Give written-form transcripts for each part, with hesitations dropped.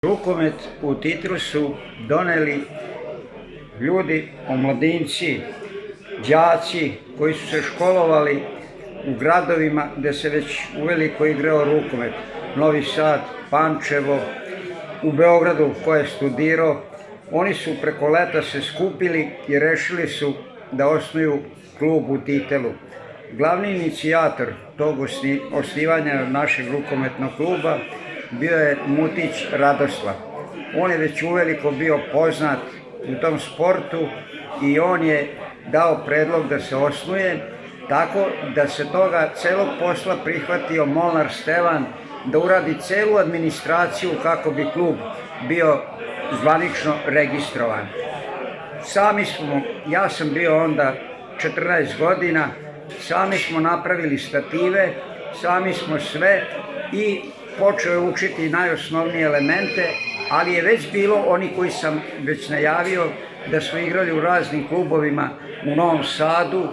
Rukomet u Titelu su doneli ljudi, omladinci, đaci koji su se školovali u gradovima gde se već uveliko igrao rukomet. Novi Sad, Pančevo, u Beogradu ko je studirao. Oni su preko leta se skupili i rešili su da osnuju klub u Titelu. Glavni inicijator tog osnivanja našeg rukometnog kluba bio je Mutić Radoslav. On je već uveliko bio poznat u tom sportu i on je dao predlog da se osnuje, tako da se toga celog posla prihvatio Molnar Stevan, da uradi celu administraciju kako bi klub bio zvanično registrovan. Ja sam bio onda 14 godina, sami smo napravili stative, sami smo sve i počeo je učiti najosnovnije elemente, ali je već bilo oni koji sam već najavio da smo igrali u raznim klubovima u Novom Sadu,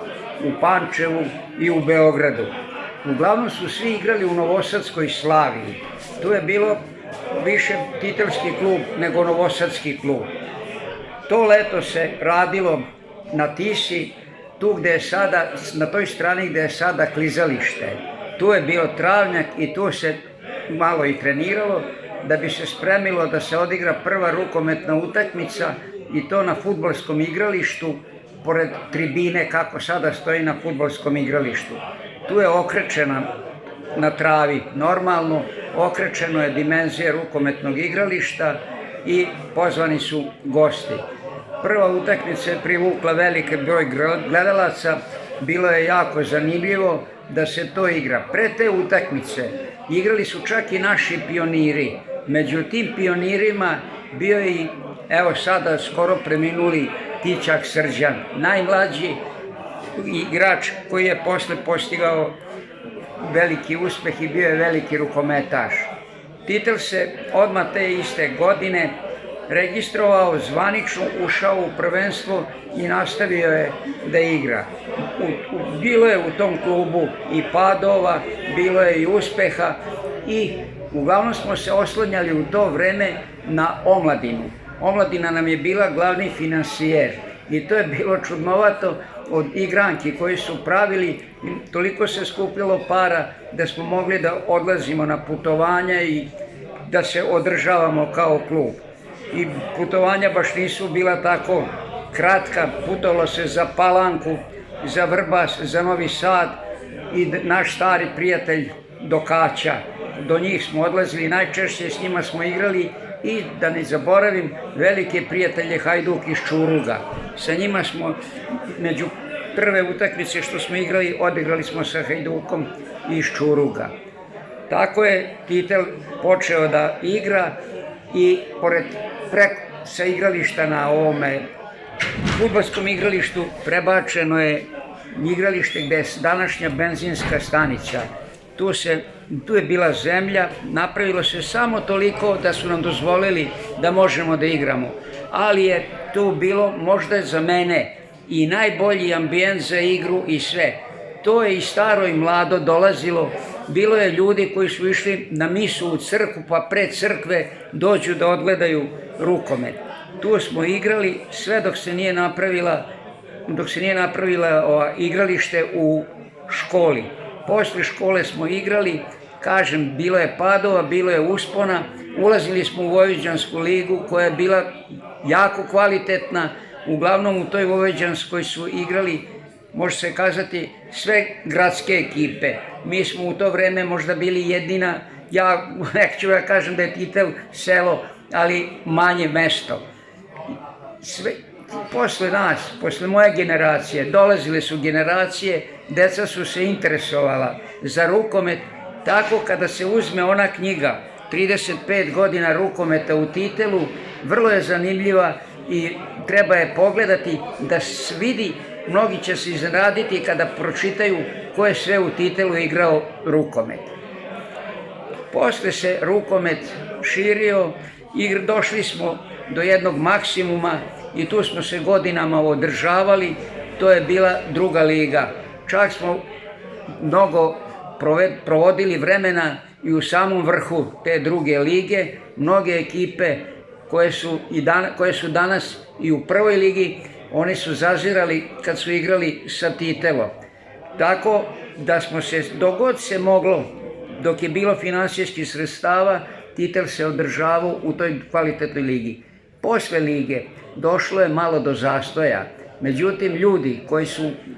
u Pančevu i u Beogradu. Uglavnom su svi igrali u Novosadskoj Slaviji. Tu je bilo više titelski klub nego novosadski klub. To leto se radilo na Tisi, tu gde je sada, na toj strani gde je sada klizalište. Tu je bio travnjak i tu se malo i treniralo da bi se spremilo da se odigra prva rukometna utakmica i to na fudbalskom igralištu pored tribine kako sada stoji na fudbalskom igralištu. Tu je okrečena na travi normalno, okrečeno je dimenzije rukometnog igrališta i pozvani su gosti. Prva utakmica je privukla veliki broj gledalaca, bilo je jako zanimljivo da se to igra. Pre te utakmice igrali su čak i naši pioniri. Među tim pionirima bio je i, evo sada skoro preminuli Tićak Srđan, najmlađi igrač koji je posle postigao veliki uspeh i bio je veliki rukometaš. Titel se odmah te iste godine registrovao, zvanično ušao u prvenstvo i nastavio je da igra. Bilo je u tom klubu i padova, bilo je i uspeha i uglavnom smo se oslanjali u to vreme na omladinu. Omladina nam je bila glavni finansijer i to je bilo čudnovato od igranki koji su pravili, toliko se skupljalo para da smo mogli da odlazimo na putovanja i da se održavamo kao klub. I putovanja baš nisu bila tako kratka, putovalo se za Palanku, za Vrbas, za Novi Sad i naš stari prijatelj do Kaća. Do njih smo odlazili, najčešće s njima smo igrali i da ne zaboravim velike prijatelje Hajduk iz Čuruga. Sa njima smo među prve utakmice što smo igrali, odigrali smo sa Hajdukom iz Čuruga. Tako je Titel počeo da igra i sa igrališta na ovome fudbalskom igralištu prebačeno je igralište gde je današnja benzinska stanica. Tu je bila zemlja, napravilo se samo toliko da su nam dozvolili da možemo da igramo, ali je tu bilo možda za mene i najbolji ambijent za igru i sve. To je i staro i mlado dolazilo, bilo je ljudi koji su išli na misu u crkvu pa pre crkve dođu da odgledaju rukomet. Tu smo igrali sve dok se nije napravila igralište u školi. Posle škole smo igrali, kažem, bilo je padova, bilo je uspona, ulazili smo u Vojvođansku ligu koja je bila jako kvalitetna, uglavnom u toj Vojvođanskoj su igrali, može se kazati, sve gradske ekipe. Mi smo u to vreme možda bili jedina, ja neću da kažem da je Titel selo, ali manje mesto. Posle nas, posle moje generacije, dolazile su generacije, deca su se interesovala za rukomet, tako kada se uzme ona knjiga 35 godina rukometa u Titelu, vrlo je zanimljiva i treba je pogledati da se vidi, mnogi će se iznenaditi kada pročitaju ko je sve u Titelu igrao rukomet. Posle se rukomet širio i došli smo do jednog maksimuma i tu smo se godinama održavali, to je bila druga liga. Čak smo mnogo provodili vremena i u samom vrhu te druge lige. Mnoge ekipe koje su danas i u prvoj ligi, oni su zazirali kad su igrali sa Titelom. Tako da smo se, dok god se moglo, dok je bilo finansijskih sredstava, Titel se održavao u toj kvalitetnoj ligi. Posle lige došlo je malo do zastoja. Međutim, ljudi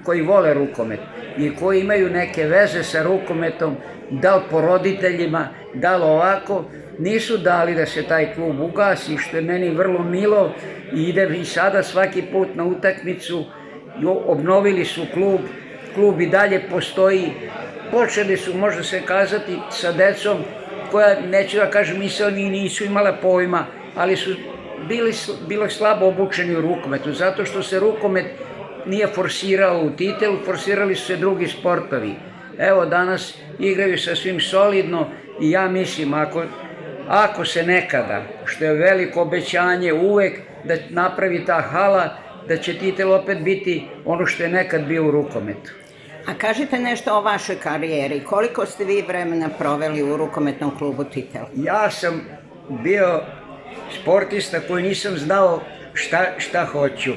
koji vole rukomet i koji imaju neke veze sa rukometom, da li po roditeljima, da li ovako, nisu dali da se taj klub ugasi, što je meni vrlo milo, i ide i sada svaki put na utakmicu. Obnovili su klub i dalje postoji. Počeli su, može se kazati, sa decom neću da kažem, oni nisu imala pojma, ali su bili slabo obučeni u rukometu, zato što se rukomet nije forsirao u Titelu, forsirali su se drugi sportovi. Evo, danas igraju sasvim solidno i ja mislim, ako se nekada, što je veliko obećanje uvek, da napravi ta hala, da će Titel opet biti ono što je nekad bio u rukometu. A kažite nešto o vašoj karijeri. Koliko ste vi vremena proveli u rukometnom klubu Titel? Ja sam bio sportista koji nisam znao šta hoću.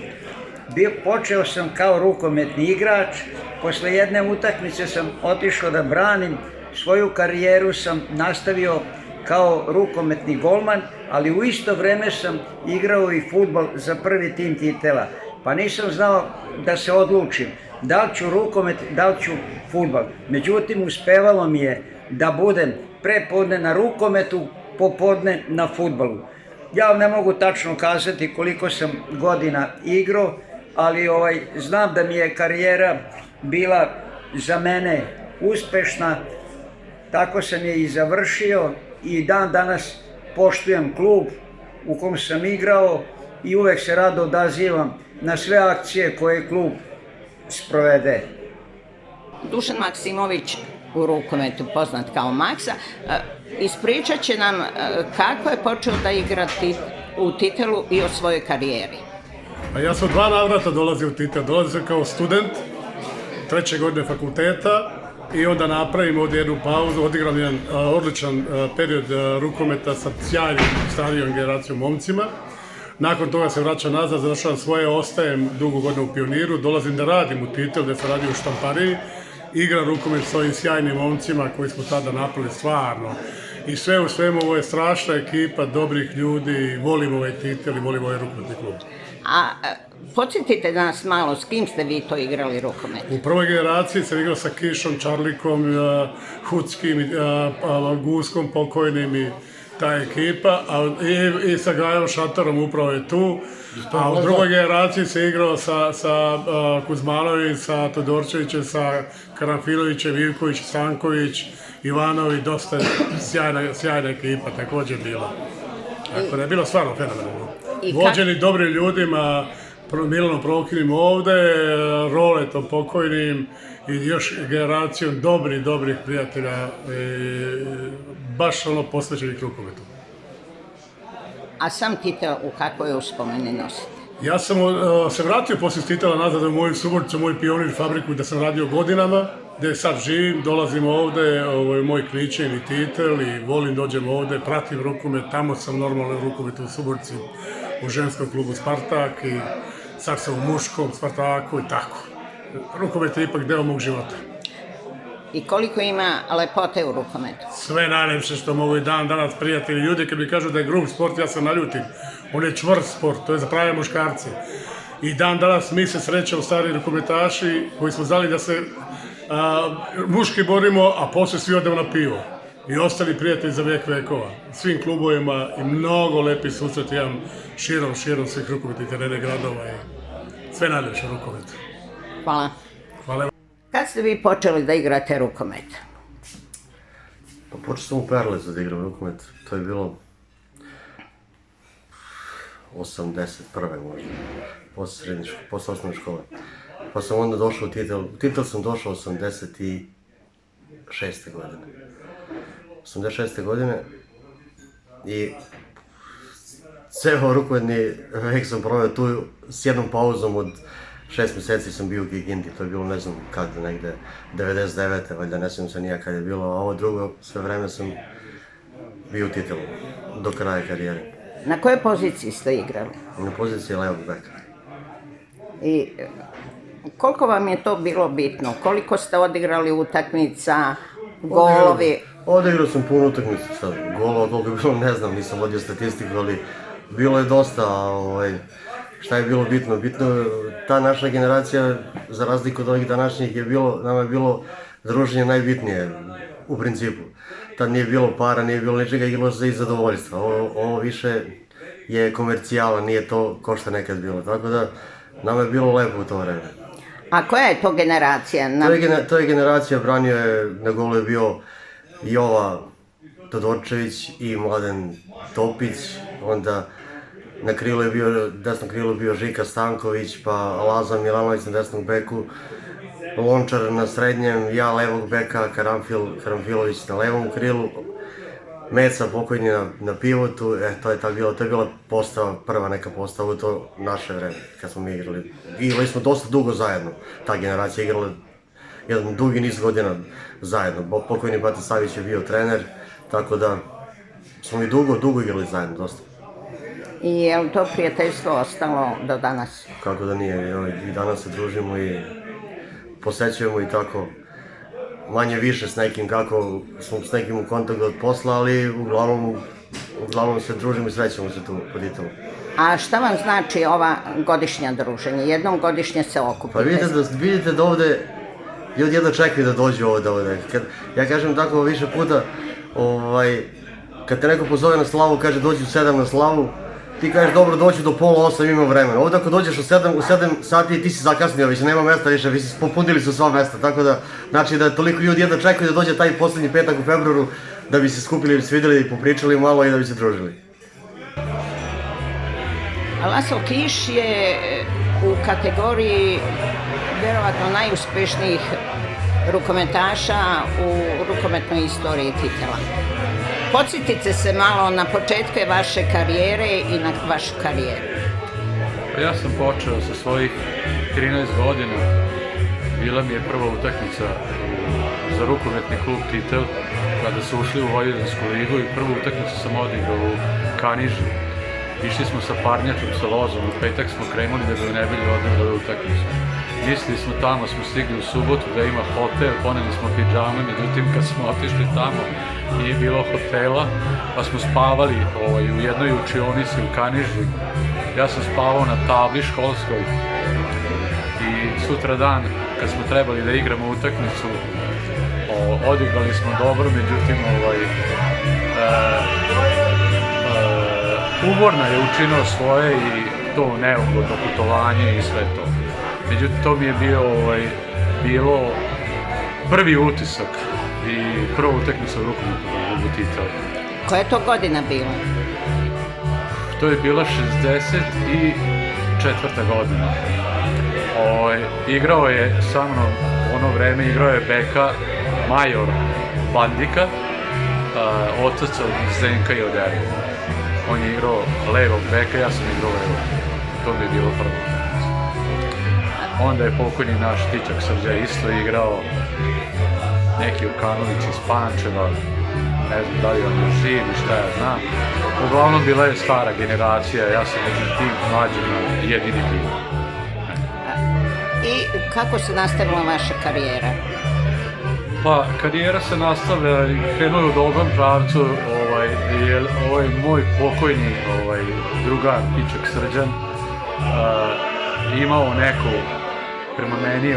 Počeo sam kao rukometni igrač, posle jedne utakmice sam otišao da branim, svoju karijeru sam nastavio kao rukometni golman, ali u isto vreme sam igrao i fudbal za prvi tim Titela. Pa nisam znao da se odlučim da li ću rukomet, da li ću fudbal. Međutim, uspevalo mi je da budem prepodne na rukometu, popodne na fudbalu. Ja vam ne mogu tačno kazati koliko sam godina igrao, ali znam da mi je karijera bila za mene uspešna, tako sam je i završio i dan danas poštujem klub u kom sam igrao i uvek se rado odazivam na sve akcije koje klub sprovede. Dušan Maksimović, u rukometu poznat kao Maksa, ispričat će nam kako je počeo da igra u Titelu i o svojoj karijeri. Ja sam 2 navrata dolazio u Titel. Dolazio sam kao student 3. godine fakulteta i onda napravim ovdje jednu pauzu, odigram jedan odličan period rukometa sa sjajnim starijom generacijom momcima. Nakon toga se vraćam nazad, završavam svoje, ostajem dugo godina u Pioniru, dolazim da radim u Titel, gdje sam radio u štampariji, igram rukomet s ovim sjajnim momcima koji smo tada napravili stvarno. I sve u svemu, ovo je strašna ekipa dobrih ljudi, volim ovaj Titel i volim ovaj rukometni klub. A podsjetite nas malo, s kim ste vi to igrali rukomet? U prvoj generaciji sam igrao sa Kišom, Čarlikom, Huckim, Guskom, pokojnim i ta ekipa, i sa Gajom Šatarom upravo je tu. A u drugoj generaciji se igrao sa Kuzmanović, sa Todorčevićem, sa Karanfilovićem, Ivković, Stanković, Ivanović, dosta sjajna ekipa također bila. Tako da je bilo stvarno fenomenalno. Vođeni dobrim ljudima, Milanom Prokinim ovde, Roletom pokojnim i još generacijom dobrih prijatelja, baš posvećenih rukometu. A sam Titel u kakvoj uspomeni nosite? Ja sam se vratio poslije Titela nazad u moju Suboticu, moju Pionir fabriku gdje sam radio godinama, gdje sad živim, dolazim ovde, ovo je moj Knićin i Titel i volim dođem ovde, pratim rukomet, tamo sam normalno u rukometu u Subotici, u ženskom klubu Spartak i sad sam u muškom Spartaku i tako. Rukomet je ipak deo mog života. I koliko ima lepote u rukometu? Sve najlepše što mogu i dan danas prijatelji. Ljudi kad mi kažu da je grub sport, ja se naljutim. On je čvrst sport, to je za prave muškarce. I dan danas mi se srećemo stari rukometaši koji smo znali da se muški borimo, a posle svi odemo na pivo. I ostali prijatelji za vijek vekova. Svim klubovima i mnogo lepi susret imam širom svih rukometnih terena gradova i sve najlepše rukomet. Hvala. Hvala. Kad ste vi počeli da igrate rukomet? Pa počeo sam u Perlezu da igram rukomet, to je bilo 81. možda, posle osnovne škole. Pa sam onda došao u Titel, Titel sam došao 86. godine. 86. godine i ceo rukometni vek sam proveo tu s jednom pauzom od 6 meseci sam bio u Kikindi, to je bilo ne znam kad, negde 99. valjda, ne sjećam se nija kad je bilo, a ovo drugo sve vreme sam bio u Titelu, do kraja karijere. Na kojoj poziciji ste igrali? Na poziciji levog beka. I koliko vam je to bilo bitno? Koliko ste odigrali utakmica, golovi? Odigrao sam puno utakmica, sad, golova koliko je bilo ne znam, nisam vodio statistiku, ali bilo je dosta, šta je bilo bitno? Bitno, ta naša generacija, za razliku od ovih današnjih, nama je bilo druženje najbitnije, u principu. Tad nije bilo para, nije bilo ničega, igralo se i zadovoljstva. Ovo više je komercijala, nije to ko što nekad bilo, tako da nama je bilo lepo u to vreme. A koja je to generacija? To je generacija, branio je, na golu je bio Jova Todorčević i Mladen Topić, onda na krilu je bio, desnom krilu bio Žika Stanković, pa Laza Milanović na desnom beku, Lončar na srednjem, ja levog beka, Karamfilović na levom krilu, Meca pokojni na pivotu, to je bila postava, prva neka postava u to naše vreme, kad smo mi igrali. Igrali smo dosta dugo zajedno, ta generacija igrala jedan dugi niz godina zajedno. Pokojni Bata Savić je bio trener, tako da smo mi dugo igrali zajedno, dosta. I je li to prijateljstvo ostalo do danas? Kako da nije, i danas se družimo i posećujemo i tako manje više s nekim, kako smo s nekim u kontaktu od posla, ali uglavnom se družimo i srećemo se tu po Titelu. A šta vam znači ova godišnja druženja? Jednom godišnje se okupite? Pa vidite da ovde ljudi jedno čekaju da dođu ovde. Ja kažem tako više puta, kad te neko pozove na slavu, kaže dođi u 7 na slavu, ti kažeš dobro dođu do pola 8, imam vremena. Ovdje ako dođeš u 7 sati ti si zakasnio, više nema mesta više, popunili su sva mesta, tako da znači da toliko ljudi jedno čekaju da dođe taj poslednji petak u februaru da bi se skupili, da bi se videli, popričali malo i da bi se družili. Laslo Kiš je u kategoriji vjerovatno najuspešnijih rukometaša u rukometnoj istoriji Titela. Podsjetite se malo na početke vaše karijere i na vašu karijeru. Ja sam počeo sa svojih 13 godina. Bila mi je prva utakmica za rukometni klub Titel kada su ušli u Vojvodinsku ligu i prvu utakmicu sam odigrao u Kaniži. Išli smo sa parnjačom, sa Lozom, u petak smo krenuli da bi u nedelju odigrali utakmicu. Mislili smo tamo, smo stigli u subotu da ima hotel, poneli smo pidžame, međutim kad smo otišli tamo nije bilo hotela, pa smo spavali u jednoj učionici u Kaniži. Ja sam spavao na tabli školskoj i sutra dan kad smo trebali da igramo utakmicu, odigrali smo dobro, međutim umorna je učinio svoje i to neugodno putovanje i sve to. Međutim, to mi je bilo prvi utisak i prva utakmica u rukometnom klubu Titel. Koja je to godina bila? To je bila 64. godina. Igrao je sa mnom u ono vreme, igrao je beka Major Bandika, otac od Zdenka i Odera. On je igrao levog beka, ja sam igrao levog. To mi je bilo prvo. Onda je pokojni naš Tičak Srđa isto igrao, neki Ukanović iz Pančeva, ne znam da li on je živ i šta ja znam. Uglavnom bila je stara generacija, ja sam među tim mlađima jedini bio. I kako se nastavila vaša karijera? Pa, karijera se nastavlja i krenuo u dobrom pravcu, jer ovaj moj pokojni drugar Tičak Srđan imao neku, prema meni,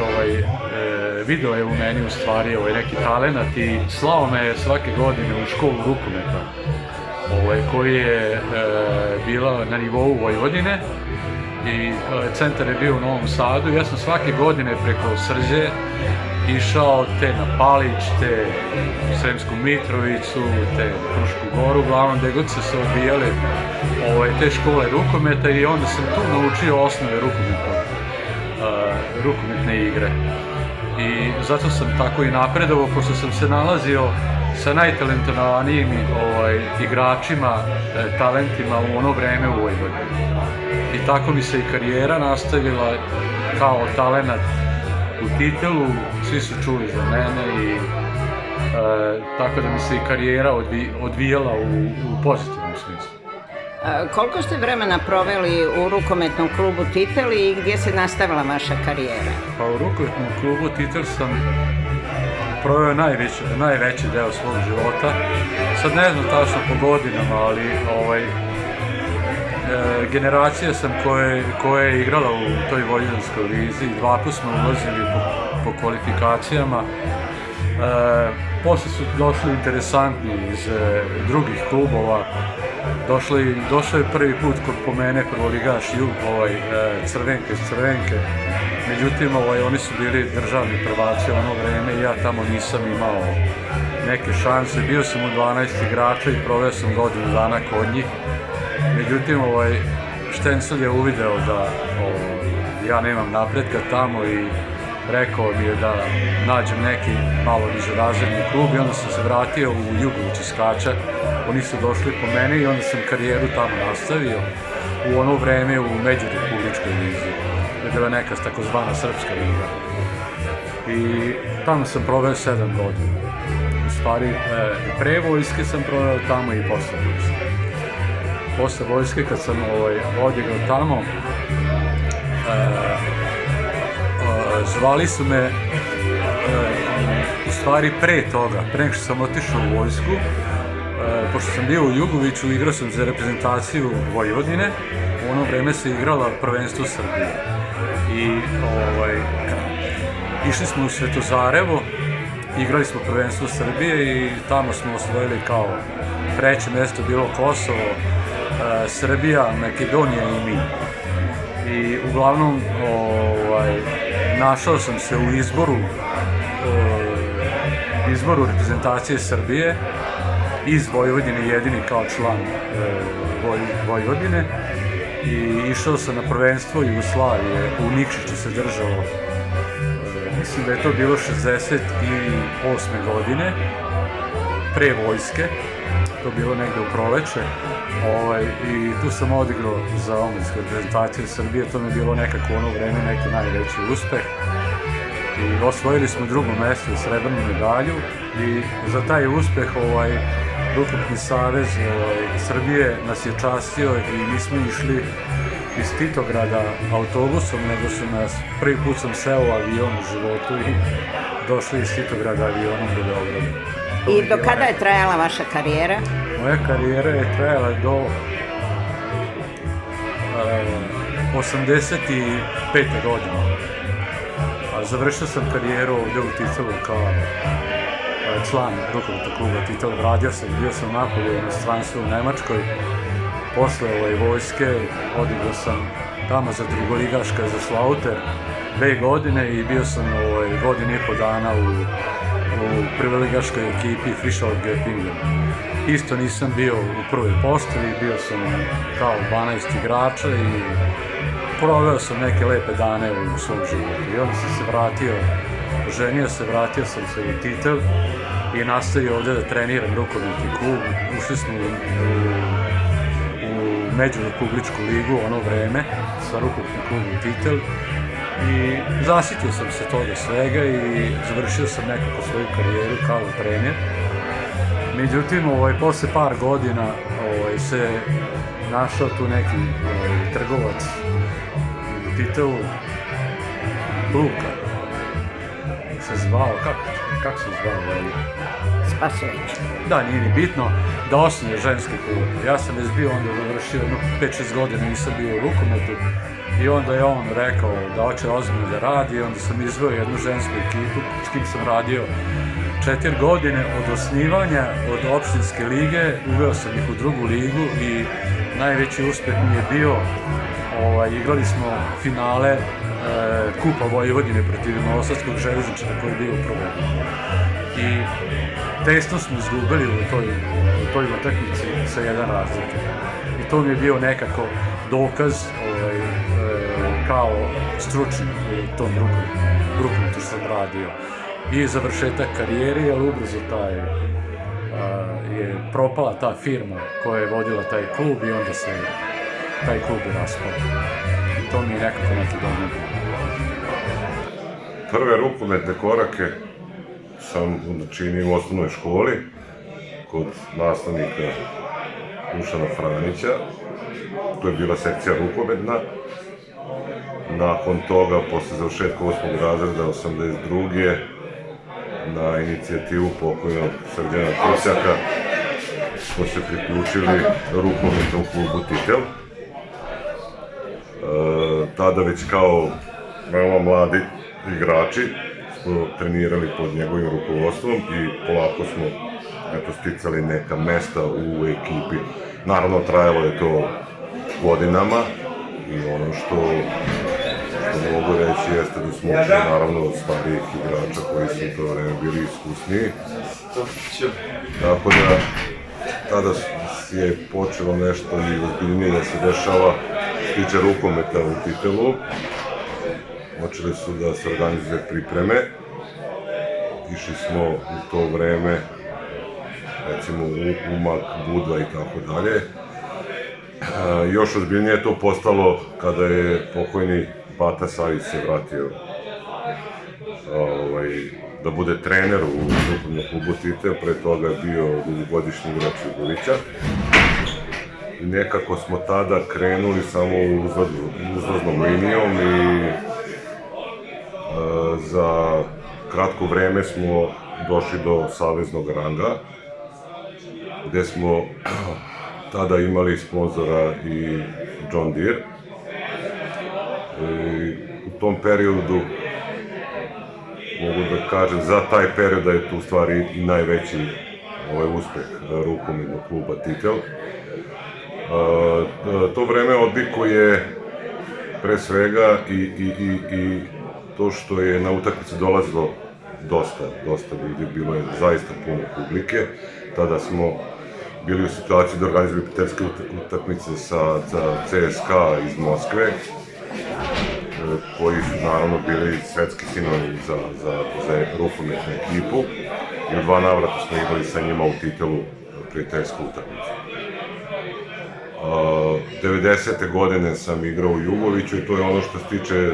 video je u meni u stvari neki talenat i slao me svake godine u školu rukometa koji je bila na nivou Vojvodine i centar je bio u Novom Sadu. Ja sam svake godine preko Srđe išao te na Palić, te u Sremsku Mitrovicu, te Frušku Goru, uglavnom gde god se obijale te škole rukometa i onda sam tu naučio osnove rukometne igre. I zato sam tako i napredovao, pošto sam se nalazio sa najtalentovanijim igračima, talentima u ono vreme u Vojvodini. I tako mi se i karijera nastavila kao talenat u Titelu, svi su čuli za mene i tako da mi se i karijera odvijala u pozitivnom smislu. Koliko ste vremena proveli u rukometnom klubu Titel i gdje se nastavila vaša karijera? Pa u rukometnom klubu Titel sam proveo najveći deo svog života. Sad ne znam tačno po godinama, ali generacija sam koja je igrala u toj vojvođanskoj lizi. 2 puta smo ulazili po kvalifikacijama. Posle su došli interesantni iz drugih klubova. Došao je prvi put po mene prvoligaš Jug, Crvenke iz Crvenke. Međutim, oni su bili državni prvaci u ono vreme i ja tamo nisam imao neke šanse. Bio sam u 12 igrača i proveo sam godinu dana kod njih. Međutim, Štencel je uvideo da ja nemam napretka tamo i rekao mi je da nađem neki malo nižerazredni klub i onda sam se vratio u Jugović iz Kača. Oni su došli po mene i onda sam karijeru tamo nastavio u ono vreme u Međurepubličkoj lizi. Je bila neka takozvana srpska liga. I tamo sam proveo 7 godina. U stvari, pre vojske sam proveo tamo i posle vojske. Posle vojske, kad sam odigrao tamo, zvali su me, u stvari pre toga, pre nego što sam otišao u vojsku, pošto sam bio u Jugoviću, igrao sam za reprezentaciju Vojvodine, u ono vreme se igrala prvenstvo Srbije. I išli smo u Svetozarevo, igrali smo prvenstvo Srbije i tamo smo osvojili kao 3. mjesto bilo Kosovo, Srbija, Makedonija i mi. I uglavnom našao sam se u izboru reprezentacije Srbije iz Vojvodine, jedini kao član Vojvodine, i išao sam na prvenstvo Jugoslavije, u Nikšiću se držalo, mislim da je to bilo 68. godine, pre vojske, to bilo negde u proleće, i tu sam odigrao za omladinsku reprezentaciju Srbije, to mi je bilo nekako u ono vreme neki najveći uspeh. I osvojili smo 2. mesto i srebrnu medalju i za taj uspeh Rukometni savez Srbije nas je častio i nismo išli iz Titograda autobusom, nego su nas, prvi put sam seo u avion u životu i došli iz Titograda avionom do Beograda. I do kada je trajala vaša karijera? Moja karijera je trajala do 85. godine. Završio sam karijeru ovdje u Titelu kao član rukometnog kluba Titel. Bio sam napolju u inostranstvu u Nemačkoj. Posle vojske odigrao sam tamo za drugoligaš Kaiserslautern 2 godine i bio sam godinu i po dana u prvoligaškoj ekipi Frišov Göppingen. Isto nisam bio u prvoj postavi, bio sam kao 12 igrača i proveo sam neke lepe dane u svom životu. I onda sam se vratio, oženio se, vratio sam se u Titel i nastavio ovdje da treniram rukometni klub. Ušli smo u Međurepubličku ligu ono vreme sa rukometnim klubom Titel i zasitio sam se toga svega i završio sam nekako svoju karijeru kao trener. Međutim, posle par godina se našao tu neki trgovac u Titelu, Luka se zvao, kako se zvao? Spasović. Da, nije ni bitno, da osnuje ženski klub. Ja sam već bio onda završio 5-6 godina, nisam bio u rukometu i onda je on rekao da hoće ozbiljno da radi i onda sam izveo jednu žensku ekipu s kim sam radio 4 godine od osnivanja, od opštinske lige, uveo sam ih u drugu ligu i najveći uspeh mi je bio, igrali smo finale Kupa Vojvodine protiv Novosadskog Železničara koji je bio u prvom. I tesno smo izgubili u toj utakmici sa 1 razlike. I to mi je bio nekako dokaz kao stručnjak u tom rukometu što sam radio. I završetak karijere, jer ubrzo je propala ta firma koja je vodila taj klub i onda se taj klub je raspao. I to mi je nekako neki domet. Prve rukometne korake sam načinio u osnovnoj školi kod nastavnika Dušana Franića. To je bila sekcija rukometna. Nakon toga, posle završetka 8. razreda 82. na inicijativu pokojnog Srđana Tisaka smo se priključili rukometnom klubu Titel. Tada već kao veoma mladi igrači smo trenirali pod njegovim rukovodstvom i polako smo sticali neka mesta u ekipi. Naravno, trajalo je to godinama i ono što mogu reći jeste da smo učili naravno od starijih igrača koji su u to vreme bili iskusniji. Tako da tada je počelo nešto i ozbiljnije da se dešava što tiče rukometa u Titelu. Počeli su da se organizuje pripreme. Išli smo u to vreme recimo u Umag, Budva i tako dalje. Još ozbiljnije je to postalo kada je pokojni Bata Savić se vratio da bude trener u rukometnom klubu Titel. Pre toga je bio dugogodišnji igrač Jugovića. I nekako smo tada krenuli samo uzlaznom linijom i za kratko vreme smo došli do saveznog ranga, gde smo tada imali sponzora i John Deere. U tom periodu, mogu da kažem, za taj period da je tu u stvari i najveći uspeh rukometnog kluba Titel. To vreme odlikuje pre svega i to što je na utakmice dolazilo dosta ljudi, bilo je zaista puno publike. Tada smo bili u situaciji da organizujemo prijateljske utakmice sa CSKA iz Moskve, koji su naravno bili svetski sinonim za rukometnu ekipu. I u 2 navrata smo igrali sa njima u Titelu prijateljsku utakmicu. 90. godine sam igrao u Jugoviću i to je ono što se tiče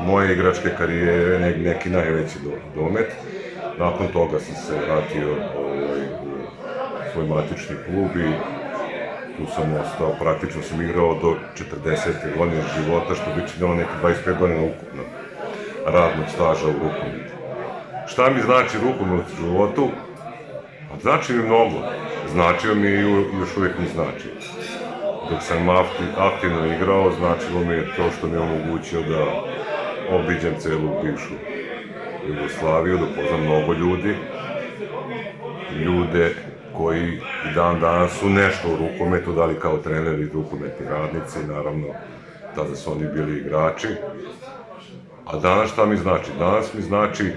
moje igračke karijere, neki najveći domet. Nakon toga sam se vratio u svoj matični klub i tu sam ostao, praktično sam igrao do 40. godine života, što bi činilo neki 25 godina ukupno radnog staža u rukometu. Šta mi znači rukomet u životu? Znači mi mnogo. Značio mi i još uvijek mi znači. Dok sam aktivno igrao, značilo mi je to što mi je omogućio da obiđem celu bivšu Jugoslaviju, da poznam mnogo ljudi. Ljude koji i dan danas su nešto u rukometu, da li kao treneri, rukometni radnici, naravno, tada su oni bili igrači. A danas šta mi znači? Danas mi znači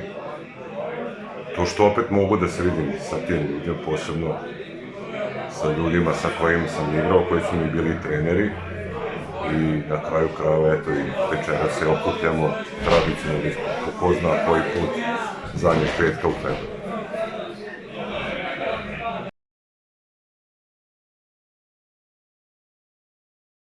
to što opet mogu da se vidim sa tim ljudima, posebno sa ljudima sa kojima sam igrao, koji su mi bili treneri. I na kraju krajeva, eto, i večera se okupljamo tradicionalno, ko zna koji put zadnjeg petka u Februaru.